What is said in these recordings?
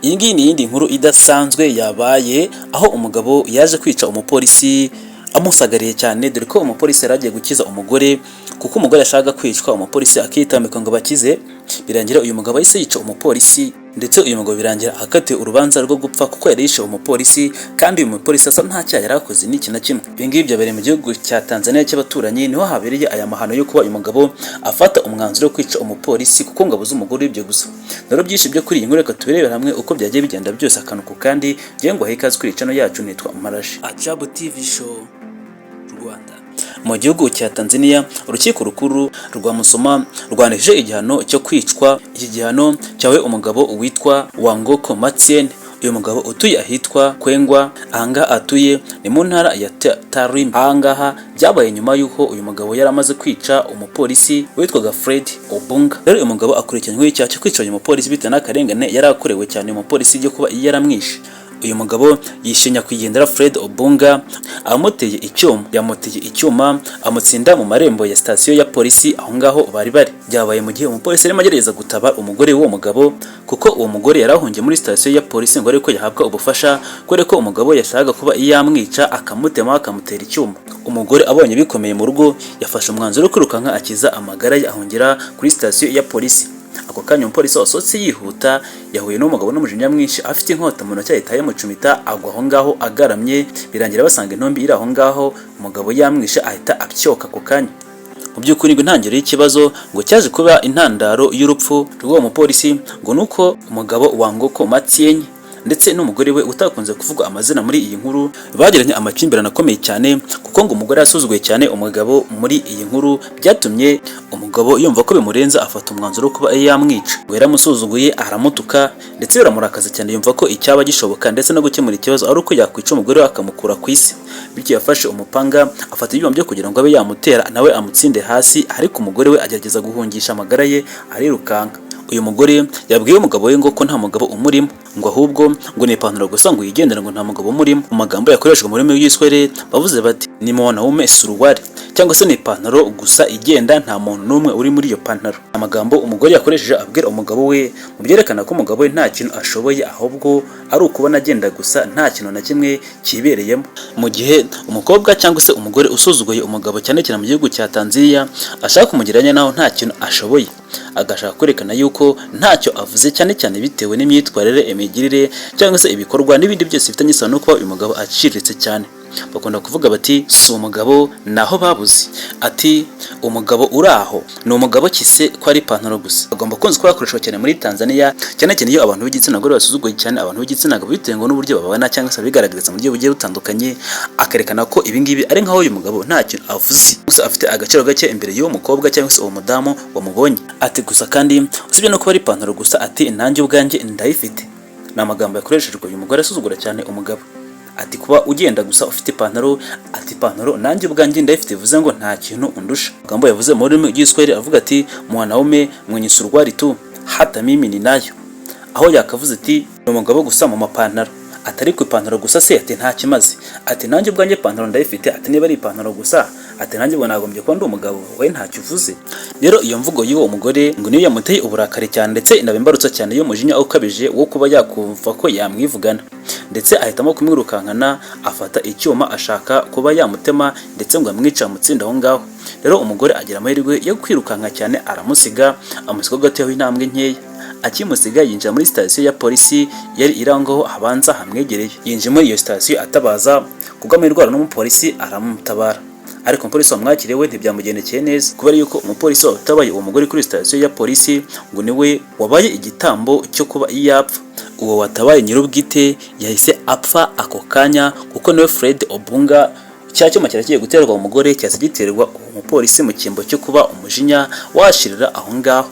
Iyi ngiyi ni iyindi nkuru idasanzwe yabaye aho umugabo yaje kwica umupolisi amusagariye cyane, dore ko umupolisi yari agiye gukiza umugore kuko umugore yashaka kwicwa, umupolisi akitambika ngo bakize, birangira uyu mugabo yahise yica umupolisi, ndetse uyu mugabo birangira akatiwe urubanza rwo gupfa kuko yari yishe umupolisi, kandi uyu mupolisi asa nta cyaha yari akoze n'iki na kimwe. Ibi ngibi byabereye mu gihugu cya Tanzania cy'abaturanyi, niho habereye aya mahano yo kuba uyu mugabo afata umwanzuro wo kwica umupolisi kuko ngo abuze umugore w'ibyo gusa. Rero byinshi byo kuri iyi nkuru reka tubirebere hamwe uko byagiye bigenda byose akantu ku kandi. Ngiye ngo ikaze kuri channel yacu, nitwa Marashi Ajabu TV show Rwanda. Mu gihugu cya Tanzania, urukiko rukuru rwa Musoma rwanishije igihano cyo kwicwa. Iki gihano cyawe umugabo witwa Wangoko Matien. Uyu mugabo utuye ahitwa Kwengwa, ahangaha atuye ni mu ntara ya Tarim. Ahangaha byabaye nyuma yuko uyu mugabo yari amaze kwica umupolisi witwaga Fred Obunga. Rero uyu mugabo akurikiranyweho icyaha cyo kwica uyu mupolisi bitewe n'akarengane yari akorewe cyane umupolisi byo kuba yaramwishe. Uyu mugabo yishinya kwigendera Fred Obunga, yamuteye icyuma amutsinda mu marembo ya sitasiyo ya polisi aho ngaho bari bari. Byabaye mu gihe umupolisi arimo agerageza gutaba umugore w'uwo mugabo, kuko uwo mugore yari ahungiye muri sitasiyo ya polisi ngo ariko yahabwa ubufasha, kubera ko umugabo yashakaga kuba yamwica akamutema akamutera icyuma. Umugore abonye bikomeye mu rugo yafashe umwanzuro wo kwirukanka akiza amagara ye, ahungira kuri sitasiyo ya polisi. Ako kanya umupolisi wasohotse yihuta yahuye n'umugabo n'umujinya mwinshi afite inkota mu ntoki, ahita yamucumita agwa aho ngaho agaramye. Birangira basanga intumbi iri aho ngaho, umugabo yamwishe ahita abyoka ako kanya. Mu by'ukuri ngo intangiriro y'ikibazo ngo cyaje kuba intandaro y'urupfu rw'uwo mupolisi ngo nuko umugabo Wangoko Matien ndetse n'umugore we utakunze kuvuga amazina muri iyi nkuru bagiranye amakimbirane akomeye cyane, kuko ngo umugore yasuzuguye cyane umugabo muri iyi nkuru, byatumye umugabo yumva ko bimurenza afata umwanzuro wo kuba yamwica. We yaramusuzuguye aramutuka ndetse biramurakaza cyane, yumva ko icyaba gishoboka ndetse no gukemura ikibazo ari uko yakwica umugore we akamukura ku isi. Bityo yafashe umupanga afata ibyuma byo kugira ngo abe yamutera nawe amutsinde hasi, ariko umugore we agerageza guhungisha amagara ye arirukanka. Uyu mugore yabwiye umugabo we ngo ko nta mugabo umurimo, ngo ahubwo ngo ni ipantaro gusa ngo yigendera, ngo nta mugabo umurimo. Mu magambo yakoreshejwe mu rurimi rw'Igiswahili bavuze bati ni mwanaume suruwari, cyangwa se ni ipantaro gusa igenda, nta muntu n'umwe uri muri iyo pantaro. Amagambo umugore yakoresheje abwira umugabo we mu byerekana ko umugabo we nta kintu ashoboye, ahubwo ari ukubona agenda gusa nta kintu na kimwe kibereyemo. Mu gihe umukobwa cyangwa se umugore usuzuguye umugabo cyane cyane mu gihugu cya Tanzania ashaka kumugiranya naho nta kintu ashoboye, agashaka kwerekana yuko ntacyo avuze, cyane cyane bitewe n'imyitwarire, imigirire cyangwa se ibikorwa n'ibindi byose bifitanye isano no kuba uyu mugabo aciriritse cyane. Bakunda kuvuga bati si umugabo naho babuze, ati umugabo uraho ni umugabo kise ko ari ipantaro gusa. Agomba kunze kuba yakoreshwa cyane muri Tanzania, cyane cyane iyo abantu b'igitsina gore basuzuguye cyane abantu b'igitsina gabo bitewe n'uburyo babana cyangwa se bigaragariza mu buryo bugiye butandukanye, akerekana ko ibi ngibi ari nkaho uyu mugabo nta kintu avuze, gusa afite agaciro gake imbere y'uwo mukobwa cyangwa se uwo mudamu wamubonye. Ati gusa kandi usibye no kuba ari ipantaro gusa, ati nanjye ubwanjye ndayifite. Ni amagambo yakoreshejwe uyu mugore asuzugura cyane umugabo. Ati kuba ugenda gusa ufite ipantaro, ati ipantaro nanjye ubwanjye ndayifite, bivuze ngo nta kintu undusha. Amagambo yavuze mu rurimi rw'Igiswahili avuga ati mwanaume mwenye suruali tu hata mimi ninayo, aho yakavuze ati ni umugabo gusa mu mapantaro, atari ku ipantaro gusa se ati nta kimaze, ati nanjye ubwanjye ipantaro ndayifite, ati niba ari ipantaro gusa ati nanjye ubwo nagombye kuba ndi umugabo, we ntacyo uvuze. Rero iyo mvugo y'uwo mugore ngo niyo yamuteye uburakari cyane, ndetse inabimbarutsa cyane y'umujinya ukabije wo kuba yakumva ko yamwivugana, ndetse ahitamo kumwirukankana afata icyuma ashaka kuba yamutema ndetse ngo amwica amutsinda aho ngaho. Rero umugore agira amahirwe yo kwirukanka cyane, aramusiga amusiga gato y'intambwe nkeya. Akimusiga yinjira muri sitasiyo ya polisi yari irangaho abanza hamwegereye. Yinjiye muri iyo sitasiyo atabaza kugamira n'umupolisi aramutabara, ariko umupolisi wamwakiriye we ntibyamugendekeye neza, kubera yuko umupolisi watabaye uwo mugore kuri sitasiyo ya polisi ngo niwe wabaye igitambo cyo kuba yapfa. Uwo watabaye nyir'ubwite yahise apfa ako kanya, kuko niwe Fred Obunga cya cyuma cyaragiye guterwa umugore cyase giterwa umupolisi mu cyimbo cyo kuba umujinya washirira aho ngaho.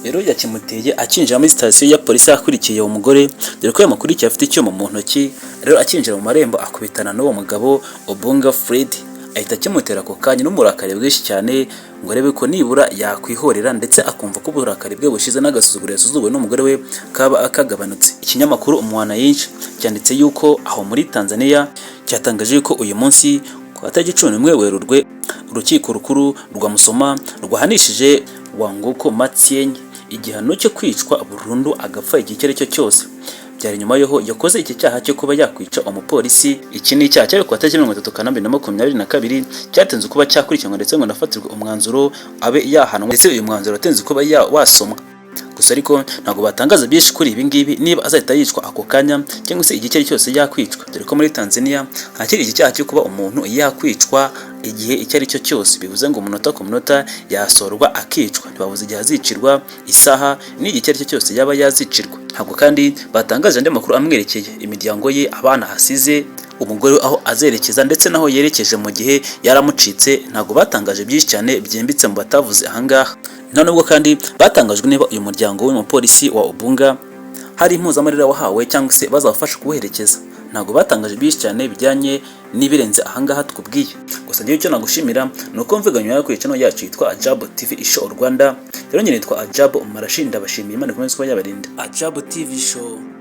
Rero yakimuteye akinjira muri sitasiyo ya polisi akurikiye uwo mugore, dore ko yamukurikiye afite icyuma mu ntoki. Rero akinjira mu marembo akubitana n'uwo mugabo Obunga Fred, ahita akimutera ako kanya n'umurakari bwinshi cyane ngo arebe ko nibura yakwihorera, ndetse akumva ko uburakari bwe bushize n'agasuzuguro yasuzuguwe n'umugore we kaba akagabanutse. Ikinyamakuru Mwananchi cyanditse yuko aho muri Tanzania cyatangaje yuko uyu munsi ku itariki 11 Werurwe urukiko rukuru rwa Musoma rwahanishije Wangoko Matien igihano cyo kwicwa burundu agapfa igihe cyo cyose. byari nyuma y'aho yakoze iki cyaha cyo kuba yakwica umupolisi. Iki ni icyaha cyari ku itariki 30 Kanama 2022 cyatenze kuba cyakurikiranwa ndetse ngo nafatirwe umwanzuro abe yahanwa, ndetse uyu mwanzuro watenze kuba wasomwa. Gusa ariko ntabwo batangaza byinshi kuri ibi ngibi, niba azahita yicwa ako kanya cyangwa se igihe cyose yakwicwa, dore ko muri Tanzania hakiri iki cyaha cyo kuba umuntu yakwicwa igihe icyo ari cyo cyose, bivuze ngo umunota ku munota yasorwa akicwa, ntibavuze igihe azicirwa, isaha n'igihe icyo ari cyo cyose yaba yazicirwa. Ntabwo kandi batangaje andi makuru amwerekeye, imiryango ye, abana hasize, umugore aho azerekeza ndetse naho yerekeje mu gihe yaramucitse. Ntabwo batangaje byinshi cyane byimbitse mu batavuze ahangaha. Nta nubwo kandi batangajwe niba uyu muryango w'umupolisi wa Obunga hari impuzamarira wahawe cyangwa se bazabafasha kuwuherekeza. Ntabwo batangaje byinshi cyane bijyanye n'ibirenze ahangaha twubwiye. Gusa ngiye icyo nagushimira ni uko mvuganye nawe kuri channel yacu yitwa Ajab TV Show Rwanda. Rero nyine nitwa Ajab Marashinda, bashimiye Imana ikomeze kuba yabarinda. Ajab TV Show.